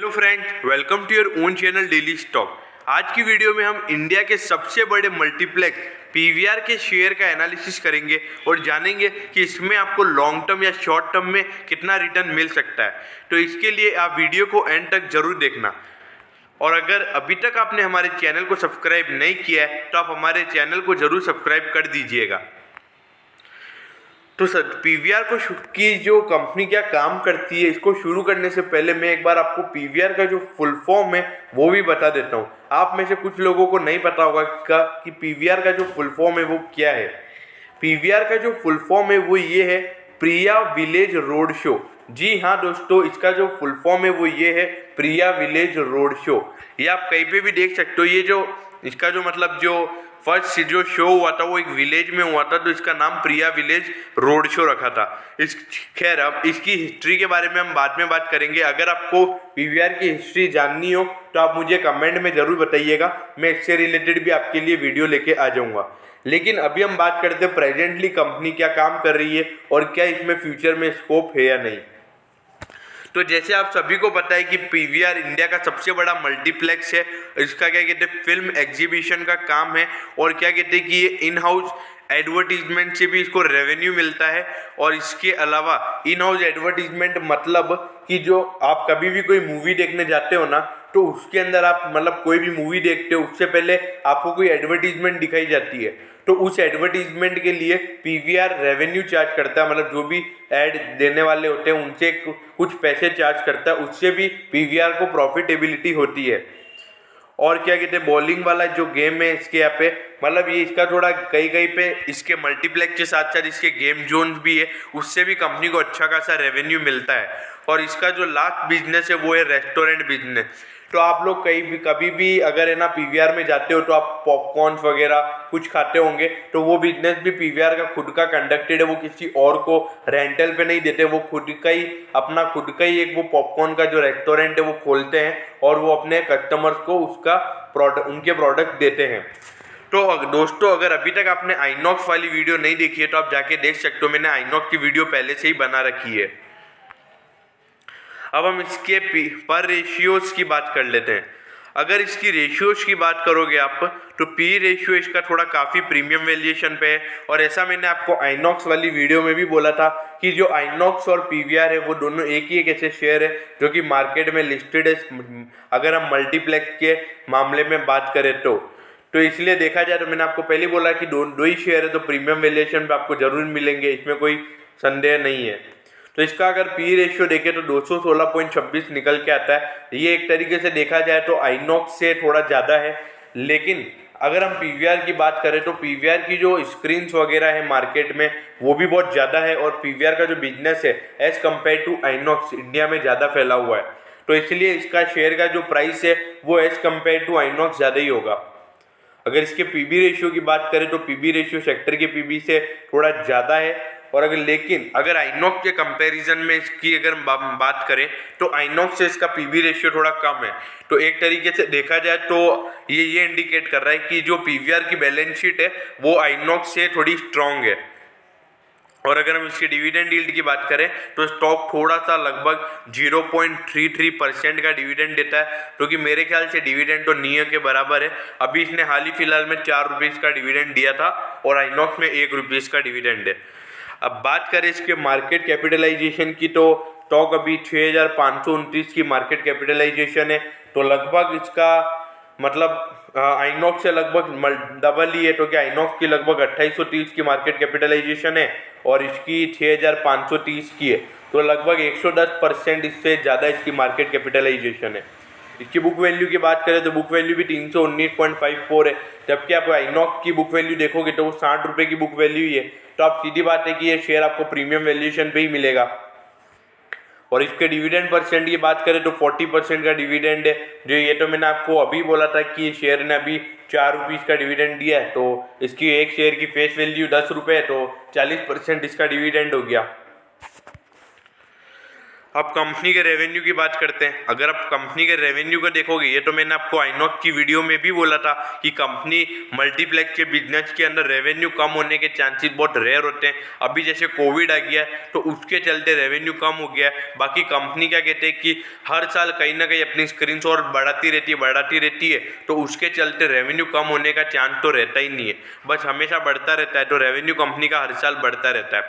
Hello friends, welcome to your own channel daily stock. आज की video में हम इंडिया के सबसे बड़े मल्टीप्लेक्स पीवीआर के शेयर का एनालिसिस करेंगे और जानेंगे कि इसमें आपको लॉन्ग टर्म या शॉर्ट टर्म में कितना रिटर्न मिल सकता है। तो इसके लिए आप वीडियो को एंड तक जरूर देखना। और अगर अभी तक आपने हमारे चैनल को सब्सक्राइब नहीं किया है तो आप हमारे चैनल को जरूर सब्सक्राइब कर दीजिएगा। तो सर, पीवीआर की जो कंपनी क्या काम करती है, इसको शुरू करने से पहले मैं एक बार आपको पीवीआर का जो फुल फॉर्म है वो भी बता देता हूँ। आप में से कुछ लोगों को नहीं पता होगा कि पीवीआर का जो फुल फॉर्म है वो क्या है। पीवीआर का जो फुल फॉर्म है वो ये है, प्रिया विलेज रोड शो। जी हाँ दोस्तों, इसका जो फुल फॉर्म है वो ये है, प्रिया विलेज रोड शो। ये आप कहीं पे भी देख सकते हो। ये जो इसका जो मतलब जो फर्स्ट जो शो हुआ था वो एक विलेज में हुआ था, तो इसका नाम प्रिया विलेज रोड शो रखा था। खैर, अब इसकी हिस्ट्री के बारे में हम बाद में बात करेंगे। अगर आपको पीवीआर की हिस्ट्री जाननी हो तो आप मुझे कमेंट में ज़रूर बताइएगा, मैं इससे रिलेटेड भी आपके लिए वीडियो लेके आ जाऊँगा। लेकिन अभी हम बात करते हैं प्रेजेंटली कंपनी क्या काम कर रही है और क्या इसमें फ्यूचर में स्कोप है या नहीं। तो जैसे आप सभी को पता है कि पीवीआर इंडिया का सबसे बड़ा मल्टीप्लेक्स है। इसका क्या कहते हैं, फिल्म एग्जीबिशन का काम है। और क्या कहते हैं कि ये इन हाउस एडवर्टीजमेंट से भी इसको रेवेन्यू मिलता है। और इसके अलावा इन हाउस एडवर्टीजमेंट मतलब कि जो आप कभी भी कोई मूवी देखने जाते हो ना, तो उसके अंदर आप मतलब कोई भी मूवी देखते हो उससे पहले आपको कोई एडवर्टीजमेंट दिखाई जाती है, तो उस एडवर्टीजमेंट के लिए पीवीआर रेवेन्यू चार्ज करता है। मतलब जो भी ऐड देने वाले होते हैं उनसे कुछ पैसे चार्ज करता है, उससे भी पीवीआर को प्रॉफिटेबिलिटी होती है। और क्या कहते हैं, बॉलिंग वाला जो गेम है इसके यहाँ पे मतलब ये इसका थोड़ा कहीं कहीं पे इसके मल्टीप्लेक्स के साथ साथ इसके गेम जोन्स भी है, उससे भी कंपनी को अच्छा खासा रेवेन्यू मिलता है। और इसका जो लास्ट बिजनेस है वो है रेस्टोरेंट बिजनेस। तो आप लोग कभी भी अगर है ना पीवीआर में जाते हो तो आप पॉपकॉर्न्स वगैरह कुछ खाते होंगे, तो वो बिजनेस भी पीवीआर का खुद का कंडक्टेड है। वो किसी और को रेंटल पे नहीं देते, वो खुद का ही अपना खुद का ही एक वो पॉपकॉर्न का जो रेस्टोरेंट है वो खोलते हैं और वो अपने कस्टमर्स को उसका उनके प्रोडक्ट देते हैं। तो दोस्तों, अगर अभी तक आपने आइनॉक्स वाली वीडियो नहीं देखी है तो आप जाके देख सकते हो। मैंने आइनॉक्स की वीडियो पहले से ही बना रखी है। अब हम इसके पर रेशियोज की बात कर लेते हैं। अगर इसकी रेशियोज की बात करोगे आप तो पी रेशियो इसका थोड़ा काफ़ी प्रीमियम वैल्यूएशन पे है। और ऐसा मैंने आपको आइनॉक्स वाली वीडियो में भी बोला था कि जो आइनॉक्स और पीवीआर है वो दोनों एक ही एक ऐसे शेयर है जो कि मार्केट में लिस्टेड है, अगर हम मल्टीप्लेक्स के मामले में बात करें तो इसलिए देखा जाए तो मैंने आपको पहले बोला कि दो ही शेयर है, तो प्रीमियम वैल्यूएशन पे आपको जरूर मिलेंगे, इसमें कोई संदेह नहीं है। तो इसका अगर पी रेशियो देखें तो 216.26 निकल के आता है। ये एक तरीके से देखा जाए तो आइनॉक्स से थोड़ा ज़्यादा है। लेकिन अगर हम पीवीआर की बात करें तो पीवीआर की जो स्क्रीन्स वगैरह है मार्केट में वो भी बहुत ज़्यादा है। और पीवीआर का जो बिजनेस है as compare to INOX India में ज़्यादा फैला हुआ है, तो इसलिए इसका शेयर का जो प्राइस है वो एज कम्पेयर टू आइनॉक्स ज़्यादा ही होगा। अगर इसके पीबी रेशियो की बात करें तो पीबी रेशियो सेक्टर के पीबी से थोड़ा ज़्यादा है। और अगर आइनॉक्स के कंपैरिजन में इसकी अगर बात करें तो आइनॉक्स से इसका पीबी रेशियो थोड़ा कम है। तो एक तरीके से देखा जाए तो ये इंडिकेट कर रहा है कि जो पीवीआर की बैलेंस शीट है वो आइनॉक्स से थोड़ी स्ट्रांग है। और अगर हम इसके डिविडेंड यील्ड की बात करें तो स्टॉक थोड़ा सा लगभग 0.33% का डिविडेंड देता है, जो कि मेरे ख्याल से डिविडेंड तो नियो के बराबर है। अभी इसने हाल ही फिलहाल में 4 रुपीज़ का डिविडेंड दिया था और आइनॉक्स में 1 रुपीज़ का डिविडेंड है। अब बात करें इसके मार्केट कैपिटलाइजेशन की तो स्टॉक अभी 6529 की मार्केट कैपिटलाइजेशन है। तो लगभग इसका मतलब आइनॉक्स से लगभग डबल ही है, तो क्या आइनॉक्स की लगभग 2830 की मार्केट कैपिटलाइजेशन है और इसकी 6530 की है। तो लगभग 110% इससे ज़्यादा इसकी मार्केट कैपिटलाइजेशन है। इसकी बुक वैल्यू की बात करें तो बुक वैल्यू भी 319.54 है, जबकि आप आइनॉक्स की बुक वैल्यू देखोगे तो वो 60 रुपये की बुक वैल्यू ही है। तो आप सीधी बात है कि ये शेयर आपको प्रीमियम वैल्यूएशन पे ही मिलेगा। और इसके डिविडेंड परसेंट की बात करें तो 40% का डिविडेंड है, जो ये तो मैंने आपको अभी बोला था कि ये शेयर ने अभी 4 रुपीज़ का डिविडेंड दिया है। तो इसकी एक शेयर की फेस वैल्यू 10 रुपये है, तो 40% इसका डिविडेंड हो गया। अब कंपनी के रेवेन्यू की बात करते हैं। अगर आप कंपनी के रेवेन्यू को देखोगे, ये तो मैंने आपको आइनॉक्स की वीडियो में भी बोला था कि कंपनी मल्टीप्लेक्स के बिजनेस के अंदर रेवेन्यू कम होने के चांसेस बहुत रेयर होते हैं। अभी जैसे कोविड आ गया है तो उसके चलते रेवेन्यू कम हो गया है। बाकी कंपनी क्या कहते हैं कि हर साल कहीं ना कहीं अपनी स्क्रीन और बढ़ाती रहती है, तो उसके चलते रेवेन्यू कम होने का चांस तो रहता ही नहीं है, बस हमेशा बढ़ता रहता है। तो रेवेन्यू कंपनी का हर साल बढ़ता रहता है।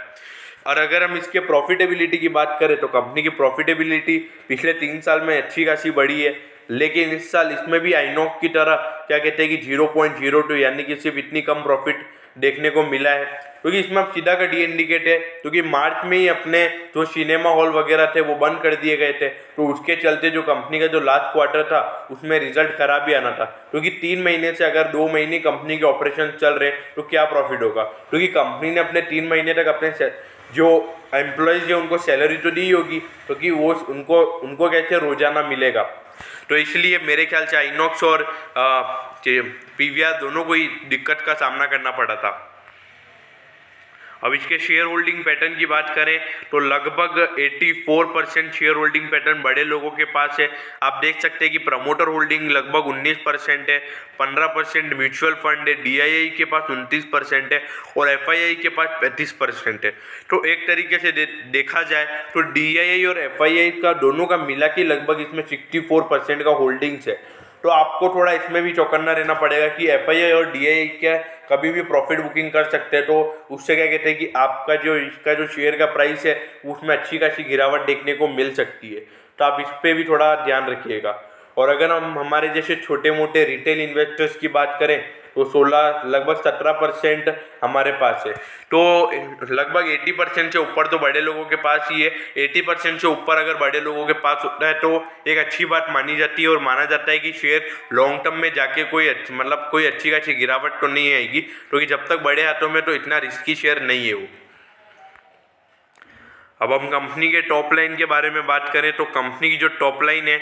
और अगर हम इसके प्रॉफिटेबिलिटी की बात करें तो कंपनी की प्रॉफिटेबिलिटी पिछले 3 साल में अच्छी खासी बढ़ी है, लेकिन इस साल इसमें भी आइनॉक्स की तरह क्या कहते हैं कि 0.02 यानी कि सिर्फ इतनी कम प्रॉफिट देखने को मिला है, क्योंकि इसमें अब सीधा का इंडिकेट है, क्योंकि मार्च में ही अपने जो सिनेमा हॉल वगैरह थे वो बंद कर दिए गए थे। तो उसके चलते जो कंपनी का जो लास्ट क्वार्टर था उसमें रिजल्ट खराब ही आना था, क्योंकि 3 महीने से अगर 2 महीने कंपनी के ऑपरेशन चल रहे हैं तो क्या प्रॉफिट होगा, क्योंकि कंपनी ने अपने 3 महीने तक अपने जो एम्प्लॉयज़ है उनको सैलरी तो दी होगी, क्योंकि वो उनको कैसे रोजाना मिलेगा। तो इसलिए मेरे ख्याल से आइनॉक्स और पीवीआर दोनों को ही दिक्कत का सामना करना पड़ा था। अब इसके शेयर होल्डिंग पैटर्न की बात करें तो लगभग 84% शेयर होल्डिंग पैटर्न बड़े लोगों के पास है। आप देख सकते हैं कि प्रमोटर होल्डिंग लगभग 19% है, 15% म्यूचुअल फंड है, डीआईआई के पास 29% है और एफआईआई के पास 35% है। तो एक तरीके से देखा जाए तो डीआईआई और एफआईआई का दोनों का मिला के लगभग इसमें 64% का होल्डिंग्स है। तो आपको थोड़ा इसमें भी चौकन्ना रहना पड़ेगा कि एफआईआई और डीआईआई क्या कभी भी प्रॉफिट बुकिंग कर सकते हैं, तो उससे क्या कहते हैं कि आपका जो इसका जो शेयर का प्राइस है उसमें अच्छी खासी गिरावट देखने को मिल सकती है। तो आप इस पर भी थोड़ा ध्यान रखिएगा। और अगर हम हमारे जैसे छोटे मोटे रिटेल इन्वेस्टर्स की बात करें तो 16 लगभग 17% हमारे पास है। तो लगभग 80% से ऊपर तो बड़े लोगों के पास ही है। 80% से ऊपर अगर बड़े लोगों के पास होता है तो एक अच्छी बात मानी जाती है और माना जाता है कि शेयर लॉन्ग टर्म में जाके कोई अच्छी खासी गिरावट तो नहीं आएगी, क्योंकि जब तक बड़े हाथों में तो इतना रिस्की शेयर नहीं है वो। अब हम कंपनी के टॉप लाइन के बारे में बात करें तो कंपनी की जो टॉप लाइन है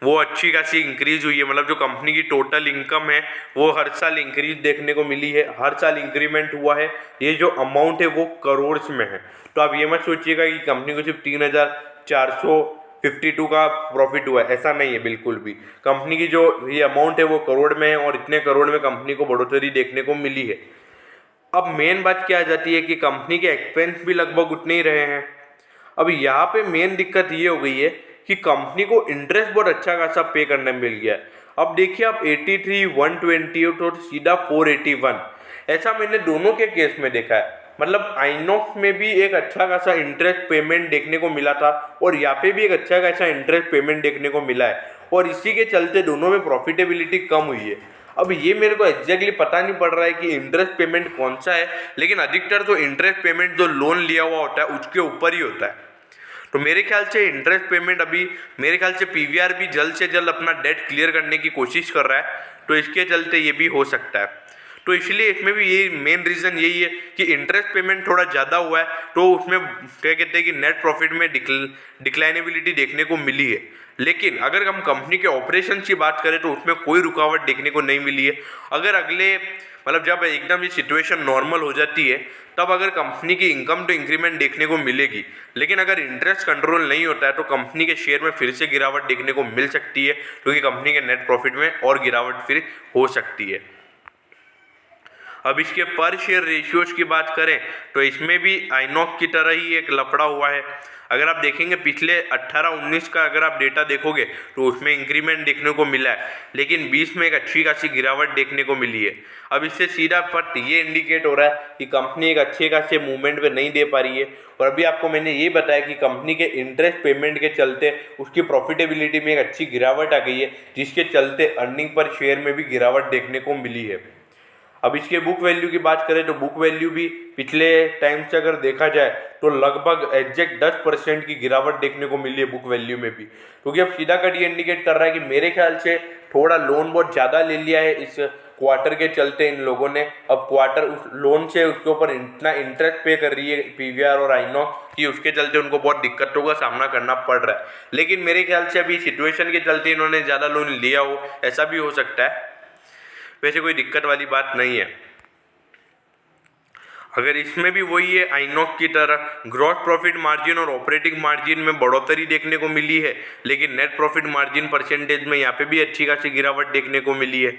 वो अच्छी खासी इंक्रीज हुई है। मतलब जो कंपनी की टोटल इनकम है वो हर साल इंक्रीज देखने को मिली है, हर साल इंक्रीमेंट हुआ है। ये जो अमाउंट है वो करोड़ में है। तो आप ये मत सोचिएगा कि कंपनी को सिर्फ 3,452 का प्रॉफिट हुआ है, ऐसा नहीं है बिल्कुल भी। कंपनी की जो ये अमाउंट है वो करोड़ में है और इतने करोड़ में कंपनी को बढ़ोतरी देखने को मिली है। अब मेन बात क्या आ जाती है कि कंपनी के एक्सपेंस भी लगभग उतने ही रहे हैं। अब यहाँ पे मेन दिक्कत ये हो गई है कि कंपनी को इंटरेस्ट बहुत अच्छा खासा पे करने में मिल गया है। अब देखिए आप 83, 128 और सीधा 481, ऐसा मैंने दोनों के केस में देखा है। मतलब आइनॉक्स में भी एक अच्छा खासा इंटरेस्ट पेमेंट देखने को मिला था और यहाँ पे भी एक अच्छा खासा इंटरेस्ट पेमेंट देखने को मिला है, और इसी के चलते दोनों में प्रॉफिटेबिलिटी कम हुई है। अब ये मेरे को एग्जैक्टली पता नहीं पड़ रहा है कि इंटरेस्ट पेमेंट कौन सा है, लेकिन अधिकतर तो इंटरेस्ट पेमेंट जो लोन लिया हुआ होता है उसके ऊपर ही होता है। तो मेरे ख्याल से इंटरेस्ट पेमेंट अभी मेरे ख्याल से पीवीआर भी जल्द से जल्द अपना डेट क्लियर करने की कोशिश कर रहा है, तो इसके चलते ये भी हो सकता है। तो इसलिए इसमें भी ये मेन रीज़न यही है कि इंटरेस्ट पेमेंट थोड़ा ज़्यादा हुआ है, तो उसमें क्या कहते हैं कि नेट प्रॉफिट में डिक्लाइनेबिलिटी देखने को मिली है। लेकिन अगर हम कंपनी के ऑपरेशन की बात करें तो उसमें कोई रुकावट देखने को नहीं मिली है। अगर अगले जब एकदम ये सिचुएशन नॉर्मल हो जाती है तब अगर कंपनी की इनकम तो इंक्रीमेंट देखने को मिलेगी, लेकिन अगर इंटरेस्ट कंट्रोल नहीं होता है तो कंपनी के शेयर में फिर से गिरावट देखने को मिल सकती है, क्योंकि कंपनी के नेट प्रॉफिट में और गिरावट फिर हो सकती है। अब इसके पर शेयर रेशियोज की बात करें तो इसमें भी आइनॉक्स की तरह ही एक लफड़ा हुआ है। अगर आप देखेंगे पिछले 18-19 का अगर आप डेटा देखोगे तो उसमें इंक्रीमेंट देखने को मिला है, लेकिन 20 में एक अच्छी खासी गिरावट देखने को मिली है। अब इससे सीधा पट ये इंडिकेट हो रहा है कि कंपनी एक अच्छे खासे मूवमेंट पे नहीं दे पा रही है। और अभी आपको मैंने ये बताया कि कंपनी के इंटरेस्ट पेमेंट के चलते उसकी प्रॉफिटेबिलिटी में एक अच्छी गिरावट आ गई है, जिसके चलते अर्निंग पर शेयर में भी गिरावट देखने को मिली है। अब इसके बुक वैल्यू की बात करें तो बुक वैल्यू भी पिछले टाइम से अगर देखा जाए तो लगभग एग्जैक्ट 10% की गिरावट देखने को मिली है बुक वैल्यू में भी, क्योंकि अब सीधा कट ये इंडिकेट कर रहा है कि मेरे ख्याल से थोड़ा लोन बहुत ज़्यादा ले लिया है इस क्वार्टर के चलते इन लोगों ने। अब क्वार्टर उस लोन से उसके ऊपर इतना इंटरेस्ट पे कर रही है पीवीआर और आइनॉक्स कि उसके चलते उनको बहुत दिक्कतों का सामना करना पड़ रहा है। लेकिन मेरे ख्याल से अभी सिचुएशन के चलते इन्होंने ज़्यादा लोन लिया हो, ऐसा भी हो सकता है। वैसे कोई दिक्कत वाली बात नहीं है। अगर इसमें भी वही है आइनॉक्स की तरह, ग्रॉस प्रॉफिट मार्जिन और ऑपरेटिंग मार्जिन में बढ़ोतरी देखने को मिली है, लेकिन नेट प्रॉफिट मार्जिन परसेंटेज में यहाँ पे भी अच्छी खासी गिरावट देखने को मिली है।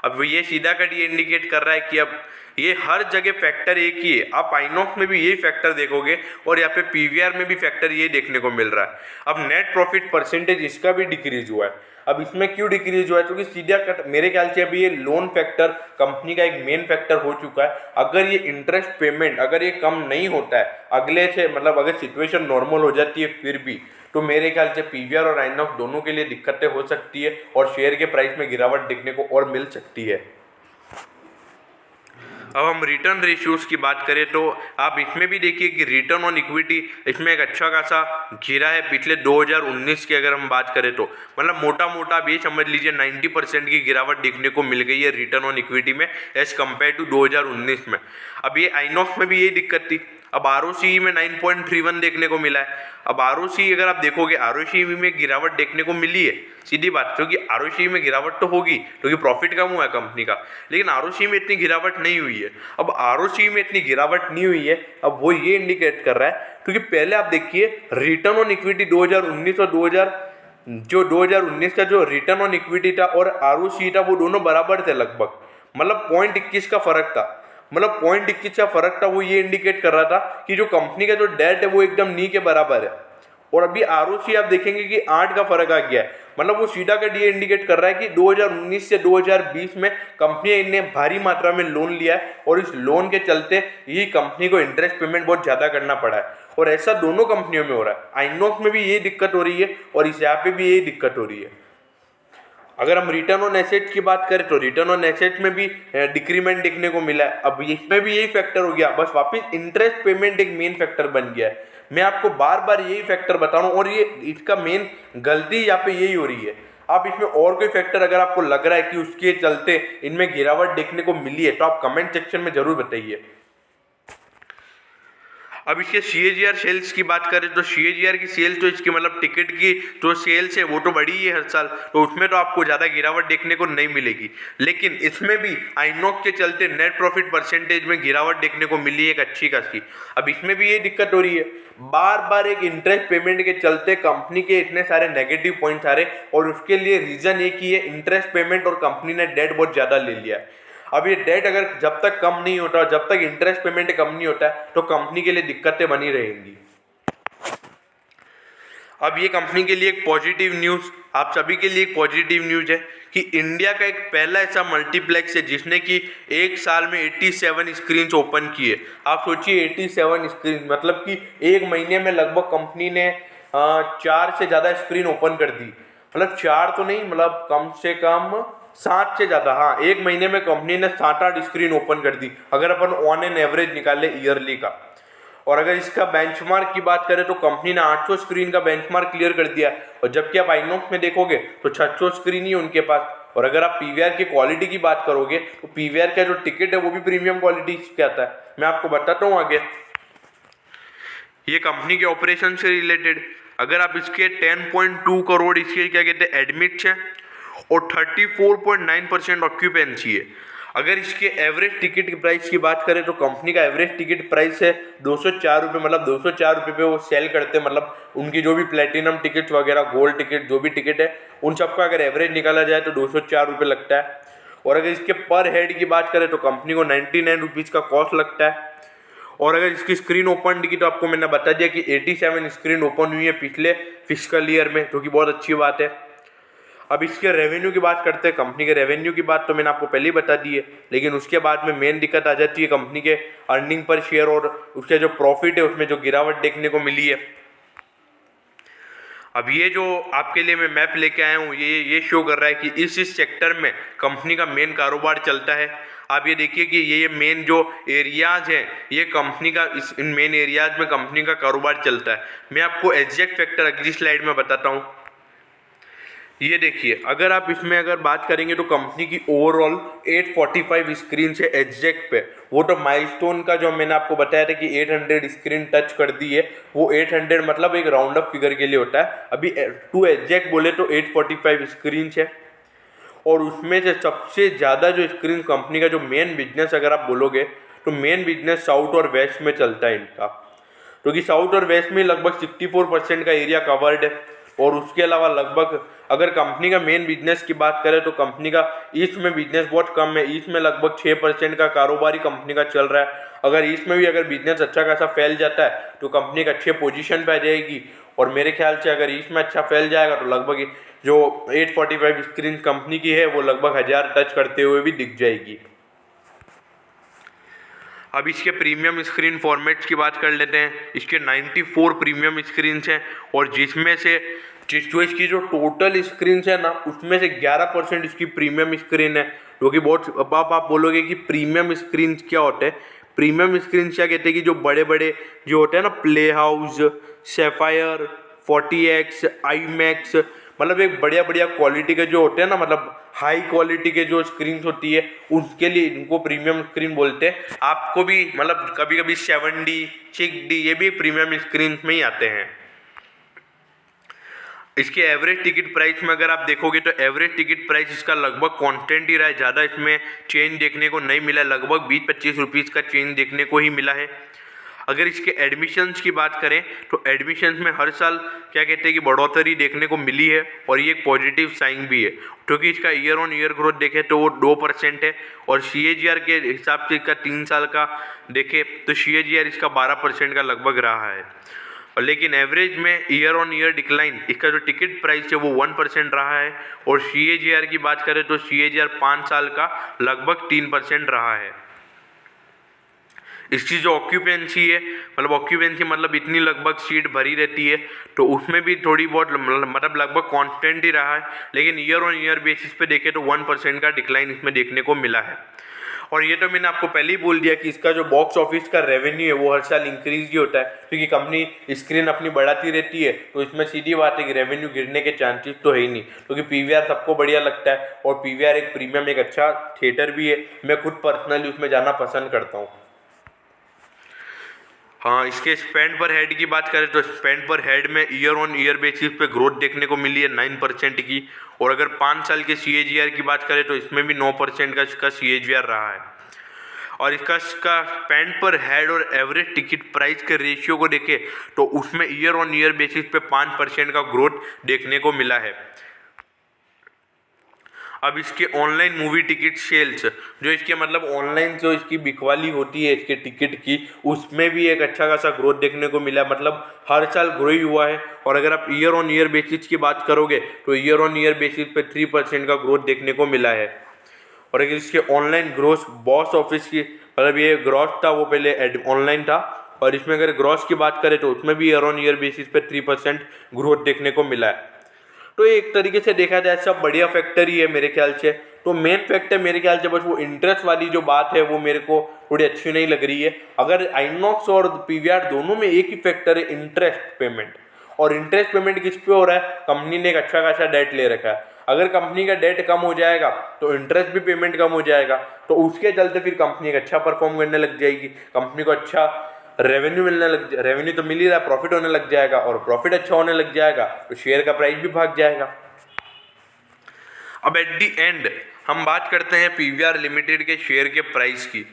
अब ये सीधा कट ये इंडिकेट कर रहा है कि अब ये हर जगह फैक्टर एक ही है। आप आइनॉक्स में भी यही फैक्टर देखोगे और यहाँ पे पीवीआर में भी फैक्टर ये देखने को मिल रहा है। अब नेट प्रॉफिट परसेंटेज इसका भी डिक्रीज हुआ है। अब इसमें क्यों डिक्रीज हुआ है? क्योंकि सीधा कट मेरे ख्याल से अभी ये लोन फैक्टर कंपनी का एक मेन फैक्टर हो चुका है। अगर ये इंटरेस्ट पेमेंट अगर ये कम नहीं होता है अगले से, मतलब अगर सिचुएशन नॉर्मल हो जाती है फिर भी, तो मेरे ख्याल से पीवीआर और आइनॉक्स दोनों के लिए दिक्कतें हो सकती है और शेयर के प्राइस में गिरावट देखने को और मिल सकती है। अब हम रिटर्न रेशियोज की बात करें तो आप इसमें भी देखिए कि रिटर्न ऑन इक्विटी इसमें एक अच्छा खासा गिरा है पिछले 2019 की अगर हम बात करें तो, मतलब मोटा मोटा आप ये समझ लीजिए 90% की गिरावट देखने को मिल गई है रिटर्न ऑन इक्विटी में एज कम्पेयर टू 2019 में। अब ये आइनॉक्स में भी यही दिक्कत थी। अब आरओसीई में 9.31 देखने को मिला है। अब आरओसीई अगर आप देखोगे आरओसीई में गिरावट देखने को मिली है, सीधी बात, क्योंकि आरओसीई में गिरावट तो होगी क्योंकि प्रॉफिट कम हुआ है कंपनी का, लेकिन आरओसीई में इतनी गिरावट नहीं हुई है। अब आरओसीई में इतनी गिरावट नहीं हुई है, अब वो ये इंडिकेट कर रहा है क्योंकि पहले आप देखिए रिटर्न ऑन इक्विटी 2019 और 2019 का जो रिटर्न ऑन इक्विटी था और आरओसीई था वो दोनों बराबर थे लगभग, मतलब 0.21 का फर्क था। मतलब 0.21 का फर्क था, वो ये इंडिकेट कर रहा था कि जो कंपनी का जो डेट है वो एकदम नी के बराबर है। और अभी आरओसी आप देखेंगे कि 8 का फर्क आ गया है, मतलब वो सीधा कट ये इंडिकेट कर रहा है कि 2019 से 2020 में कंपनी ने भारी मात्रा में लोन लिया है और इस लोन के चलते यही कंपनी को इंटरेस्ट पेमेंट बहुत ज़्यादा करना पड़ा है। और ऐसा दोनों कंपनियों में हो रहा है, आइनॉक्स में भी यही दिक्कत हो रही है और इस यहाँ पे भी यही दिक्कत हो रही है। अगर हम रिटर्न ऑन एसेट्स की बात करें तो रिटर्न ऑन एसेट्स में भी डिक्रीमेंट देखने को मिला है। अब इसमें भी यही फैक्टर हो गया, बस वापस इंटरेस्ट पेमेंट एक मेन फैक्टर बन गया है। मैं आपको बार बार यही फैक्टर बता रहा हूँ और ये इसका मेन गलती यहाँ पे यही हो रही है। आप इसमें और कोई फैक्टर अगर आपको लग रहा है कि उसके चलते इनमें गिरावट देखने को मिली है तो आप कमेंट सेक्शन में जरूर बताइए। अब इसके CAGR सेल्स की बात करें तो CAGR की सेल्स तो इसकी मतलब टिकट की जो सेल्स है वो तो बढ़ी है हर साल, तो उसमें तो आपको ज़्यादा गिरावट देखने को नहीं मिलेगी। लेकिन इसमें भी आइनॉक्स के चलते नेट प्रॉफिट परसेंटेज में गिरावट देखने को मिली है एक अच्छी खासी। अब इसमें भी ये दिक्कत हो रही है, बार बार एक इंटरेस्ट पेमेंट के चलते कंपनी के इतने सारे नेगेटिव पॉइंट्स आ रहे और उसके लिए रीज़न एक ही है, इंटरेस्ट पेमेंट और कंपनी ने डेट बहुत ज़्यादा ले लिया है। अब ये डेट अगर जब तक कम नहीं होता, जब तक इंटरेस्ट पेमेंट कम नहीं होता है तो कंपनी के लिए दिक्कतें बनी रहेंगी। अब ये कंपनी के लिए एक पॉजिटिव न्यूज़, आप सभी के लिए एक पॉजिटिव न्यूज़ है कि इंडिया का एक पहला ऐसा मल्टीप्लेक्स है जिसने कि एक साल में 87 स्क्रीन ओपन किए। आप सोचिए 87 स्क्रीन, मतलब कि एक महीने में लगभग कंपनी ने 4 से ज़्यादा स्क्रीन ओपन कर दी। मतलब 4 तो नहीं, मतलब कम से कम 7 से ज़्यादा, हाँ, एक महीने में कंपनी ने 7-8 स्क्रीन ओपन कर दी अगर अपन ऑन एन एवरेज निकाले ईयरली का। और अगर इसका बेंचमार्क की बात करें तो कंपनी ने 800 स्क्रीन का बेंचमार्क क्लियर कर दिया और जबकि आप आइनॉक्स में देखोगे तो 600 स्क्रीन ही उनके पास। और अगर आप पीवीआर की क्वालिटी की बात करोगे तो पीवीआर का जो टिकट है वो भी प्रीमियम क्वालिटी के आता है। मैं आपको बताता हूँ आगे ये कंपनी के ऑपरेशन से रिलेटेड। अगर आप इसके 10.2 करोड़ इसके क्या कहते हैं एडमिट्स हैं और 34.9% ऑक्यूपेंसी है। अगर इसके एवरेज टिकट की प्राइस की बात करें तो कंपनी का एवरेज टिकट प्राइस है 204 रुपये, मतलब 204 रुपये पे वो सेल करते हैं। मतलब उनकी जो भी प्लेटिनम टिकट वगैरह, गोल्ड टिकट, जो भी टिकट है उन सबका अगर एवरेज निकाला जाए तो 204 रुपये लगता है। और अगर इसके पर हेड की बात करें तो कंपनी को 99 रुपीज़ का कॉस्ट लगता है। और अगर इसकी स्क्रीन ओपन की तो आपको मैंने बता दिया कि 87 स्क्रीन ओपन हुई है पिछले फिस्कल ईयर में, जो कि बहुत अच्छी बात है। अब इसके रेवेन्यू की बात करते हैं। कंपनी के रेवेन्यू की बात तो मैंने आपको पहले ही बता दी है, लेकिन उसके बाद में मेन दिक्कत आ जाती है कंपनी के अर्निंग पर शेयर और उसके जो प्रॉफिट है उसमें जो गिरावट देखने को मिली है। अब ये जो आपके लिए मैं मैप लेके आया हूँ ये शो कर रहा है कि इस सेक्टर में कंपनी का मेन कारोबार चलता है। आप ये देखिए कि ये मेन जो एरियाज हैं ये कंपनी का, इस इन मेन एरियाज में कंपनी का कारोबार चलता है। मैं आपको एग्जैक्ट फैक्टर अगली स्लाइड में बताता हूँ। ये देखिए, अगर आप इसमें अगर बात करेंगे तो कंपनी की ओवरऑल 845 स्क्रीन से एग्जैक्ट पे, वो तो माइलस्टोन का जो मैंने आपको बताया था कि 800 स्क्रीन टच कर दी है, वो 800 मतलब एक राउंड अप फिगर के लिए होता है। अभी टू एग्जैक्ट बोले तो 845 स्क्रीन है। और उसमें से सबसे ज़्यादा जो स्क्रीन कंपनी का जो मेन बिजनेस अगर आप बोलोगे तो मेन बिजनेस साउथ और वेस्ट में चलता है इनका, क्योंकि साउथ और वेस्ट में लगभग 64% का एरिया कवर्ड है। और उसके अलावा लगभग अगर कंपनी का मेन बिजनेस की बात करें तो कंपनी का ईस्ट में बिजनेस बहुत कम है। ईस्ट में लगभग 6% का कारोबारी कंपनी का चल रहा है। अगर ईस्ट में भी अगर बिजनेस अच्छा खासा फैल जाता है तो कंपनी एक अच्छे पोजीशन पे आ जाएगी। और मेरे ख्याल से अगर ईस्ट में अच्छा फैल जाएगा तो लगभग जो 845 स्क्रीन कंपनी की है वो लगभग 1000 टच करते हुए भी दिख जाएगी। अब इसके प्रीमियम स्क्रीन फॉर्मेट्स की बात कर लेते हैं। इसके 94 प्रीमियम स्क्रीन हैं और जिसमें से जो इसकी जो टोटल स्क्रीन है ना उसमें से 11% इसकी प्रीमियम स्क्रीन है। क्योंकि बहुत अब आप बोलोगे कि प्रीमियम स्क्रीन क्या होते हैं। प्रीमियम स्क्रीन क्या कहते हैं कि जो बड़े बड़े जो होते हैं ना, play house, sapphire, 40x, IMAX, मतलब एक बढ़िया बढ़िया क्वालिटी के जो होते हैं ना, मतलब हाई क्वालिटी के जो स्क्रीन होती है उसके लिए इनको प्रीमियम स्क्रीन बोलते हैं। आपको भी मतलब कभी कभी 7D 6D ये भी प्रीमियम स्क्रीन में ही आते हैं। इसके एवरेज टिकट प्राइस में अगर आप देखोगे तो एवरेज टिकट प्राइस इसका लगभग कांस्टेंट ही रहा है, ज़्यादा इसमें चेंज देखने को नहीं मिला। लगभग 20-25 रुपीज़ का चेंज देखने को ही मिला है। अगर इसके एडमिशन्स की बात करें तो एडमिशन्स में हर साल क्या कहते हैं कि बढ़ोतरी देखने को मिली है और ये एक पॉजिटिव साइन भी है, क्योंकि इसका ईयर ऑन ईयर ग्रोथ देखें तो वो 2% है। और CAGR के हिसाब से इसका 3 साल का देखें तो CAGR इसका 12% का लगभग रहा है। और लेकिन एवरेज में ईयर ऑन ईयर डिक्लाइन इसका जो टिकट प्राइस है वो 1% रहा है। और CAGR की बात करें तो CAGR 5 साल का लगभग 3% रहा है। इसकी जो ऑक्यूपेंसी है, मतलब ऑक्यूपेंसी मतलब इतनी लगभग सीट भरी रहती है, तो उसमें भी थोड़ी बहुत मतलब लगभग कांस्टेंट ही रहा है। लेकिन ईयर ऑन ईयर बेसिस पे देखें तो 1% का डिक्लाइन इसमें देखने को मिला है। और ये तो मैंने आपको पहले ही बोल दिया कि इसका जो बॉक्स ऑफिस का रेवेन्यू है वो हर साल इंक्रीज ही होता है, क्योंकि कंपनी स्क्रीन अपनी बढ़ाती रहती है। तो इसमें सीधी बात है कि रेवेन्यू गिरने के चांसेस तो है ही नहीं, क्योंकि PVR सबको बढ़िया लगता है और PVR एक प्रीमियम एक अच्छा थिएटर भी है। मैं खुद पर्सनली उसमें जाना पसंद करता हूँ। हाँ, इसके स्पेंड पर हेड की बात करें तो स्पेंड पर हेड में ईयर ऑन ईयर बेसिस पे ग्रोथ देखने को मिली है 9% की। और अगर 5 साल के CAGR की बात करें तो इसमें भी 9% का इसका CAGR रहा है। और इसका स्पेंड पर हेड और एवरेज टिकट प्राइस के रेशियो को देखें तो उसमें ईयर ऑन ईयर बेसिस पे 5% का ग्रोथ देखने को मिला है। अब इसके ऑनलाइन मूवी टिकट सेल्स जो इसके मतलब ऑनलाइन जो इसकी बिकवाली होती है इसके टिकट की, उसमें भी एक अच्छा खासा ग्रोथ देखने को मिला है। मतलब हर साल ग्रो ही हुआ है। और अगर आप ईयर ऑन ईयर बेसिस की बात करोगे तो ईयर ऑन ईयर बेसिस पे 3% का ग्रोथ देखने को मिला है। और अगर इसके ऑनलाइन ग्रोस बॉक्स ऑफिस की मतलब ये ग्रॉस था वो पहले ऑनलाइन था, और इसमें अगर ग्रॉस की बात करें तो उसमें भी ईयर ऑन ईयर बेसिस पे 3% ग्रोथ देखने को मिला है। तो एक तरीके से देखा जाए सब बढ़िया फैक्टर ही है मेरे ख्याल से। तो मेन फैक्टर मेरे ख्याल से बस वो इंटरेस्ट वाली जो बात है वो मेरे को थोड़ी अच्छी नहीं लग रही है। अगर आइनॉक्स और PVR दोनों में एक ही फैक्टर है, इंटरेस्ट पेमेंट। और इंटरेस्ट पेमेंट किस पे हो रहा है, कंपनी ने एक अच्छा खासा डेट ले रखा है। अगर कंपनी का डेट कम हो जाएगा तो इंटरेस्ट भी पेमेंट कम हो जाएगा, तो उसके चलते फिर कंपनी एक अच्छा परफॉर्म करने लग जाएगी, कंपनी को अच्छा रेवेन्यू तो मिल ही रहा है, प्रॉफिट होने लग जाएगा। और प्रॉफिट अच्छा होने लग जाएगा तो शेयर का प्राइस भी भाग जाएगा। अब एट दी एंड हम बात करते हैं PVR लिमिटेड के शेयर के प्राइस की।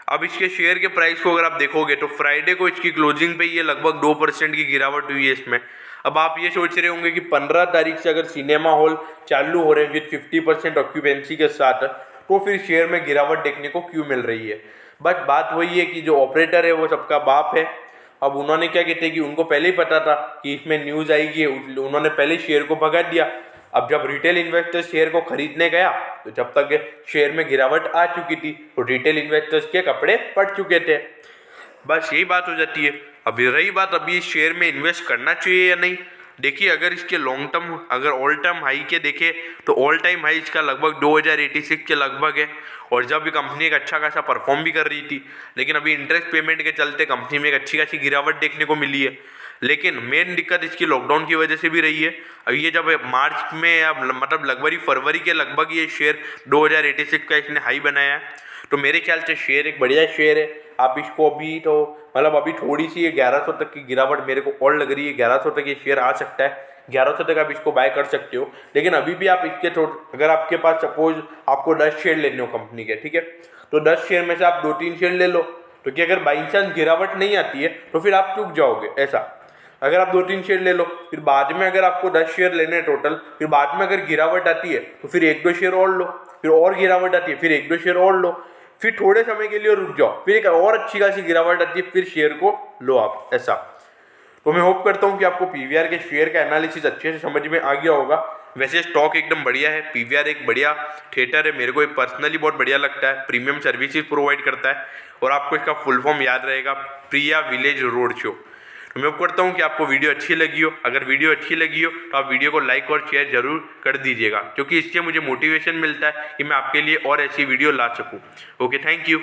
अब इसके शेयर के प्राइस को अगर आप देखोगे तो फ्राइडे को इसकी क्लोजिंग पे ये लगभग 2% की गिरावट हुई है इसमें। अब आप ये सोच रहे होंगे कि 15 तारीख से अगर सिनेमा हॉल चालू हो रहे हैं विद 50% ऑक्यूपेंसी के साथ, तो फिर शेयर में गिरावट देखने को क्यों मिल रही है। बट बात वही है कि जो ऑपरेटर है वो सबका बाप है। अब उन्होंने क्या कहते हैं कि उनको पहले ही पता था कि इसमें न्यूज़ आएगी, उन्होंने पहले शेयर को भगा दिया। अब जब रिटेल इन्वेस्टर शेयर को खरीदने गया तो जब तक शेयर में गिरावट आ चुकी थी तो रिटेल इन्वेस्टर्स के कपड़े फट चुके थे। बस यही बात हो जाती है। अभी रही बात अभी इस शेयर में इन्वेस्ट करना चाहिए या नहीं। देखिए, अगर इसके लॉन्ग टर्म अगर ऑल टाइम हाई के देखें तो ऑल टाइम हाई इसका लगभग 2086 के लगभग है। और जब ये कंपनी एक अच्छा खासा परफॉर्म भी कर रही थी, लेकिन अभी इंटरेस्ट पेमेंट के चलते कंपनी में एक अच्छी खासी गिरावट देखने को मिली है। लेकिन मेन दिक्कत इसकी लॉकडाउन की वजह से भी रही है। अब ये जब मार्च में या मतलब लगभग फरवरी के लगभग ये शेयर 2086 का इसने हाई बनाया है, तो मेरे ख्याल से शेयर एक बढ़िया शेयर है। आप इसको अभी तो मतलब अभी थोड़ी सी 1100 तक की गिरावट मेरे को और लग रही है, 1100 तक ये शेयर आ सकता है। 1100 तक आप इसको बाय कर सकते हो। लेकिन अभी भी आप इसके अगर आपके पास सपोज आपको 10 शेयर लेने हो कंपनी के, ठीक है, तो 10 शेयर में से आप 2-3 शेयर ले लो, क्योंकि अगर बाई चांस गिरावट नहीं आती है तो फिर आप चूक जाओगे। ऐसा अगर आप 2-3 शेयर ले लो, फिर बाद में अगर आपको 10 शेयर लेने हैं टोटल, फिर बाद में अगर गिरावट आती है तो फिर 1-2 शेयर और लो, फिर और गिरावट आती है फिर 1-2 शेयर और लो, फिर थोड़े समय के लिए रुक जाओ, फिर एक और अच्छी खासी गिरावट आती है फिर शेयर को लो आप। ऐसा तो मैं होप करता हूँ कि आपको पीवीआर के शेयर का एनालिसिस अच्छे से समझ में आ गया होगा। वैसे स्टॉक एकदम बढ़िया है, पीवीआर एक बढ़िया थिएटर है, मेरे को पर्सनली बहुत बढ़िया लगता है, प्रीमियम सर्विसेज प्रोवाइड करता है और आपको इसका फुल फॉर्म याद रहेगा, प्रिया विलेज रोड शो। तो मैं होप करता हूँ कि आपको वीडियो अच्छी लगी हो। अगर वीडियो अच्छी लगी हो तो आप वीडियो को लाइक और शेयर जरूर कर दीजिएगा, क्योंकि इससे मुझे मोटिवेशन मिलता है कि मैं आपके लिए और ऐसी वीडियो ला सकूँ। Okay, thank you.